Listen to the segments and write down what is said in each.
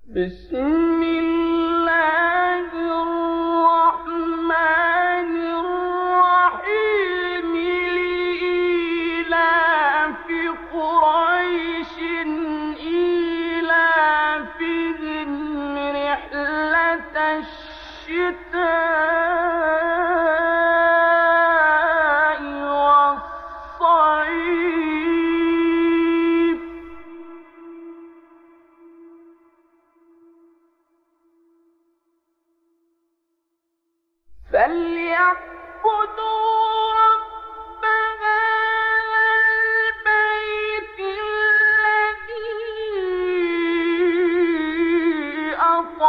بسم الله الرحمن الرحيم لإيلاف قريش إيلافهم رحلة الشتاء والصيف فليعبدوا رب هذا البيت الذي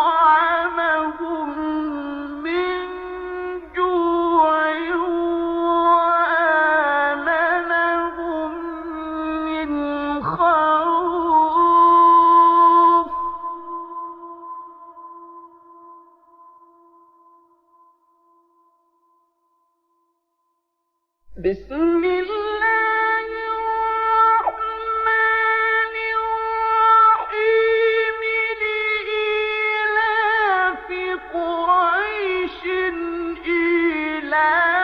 أطعمهم من جوع وآمنهم من خوف. بسم الله الرحمن الرحيم لإيلاف قريش إيلافهم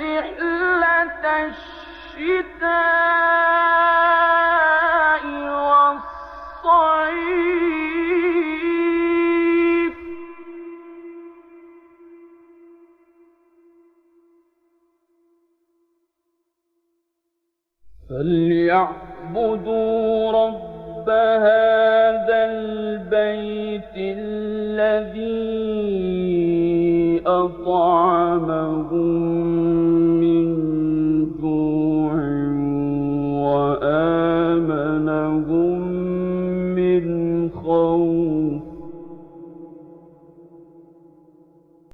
رحلة الشتاء والصيف فليعبدوا رب هذا البيت الذي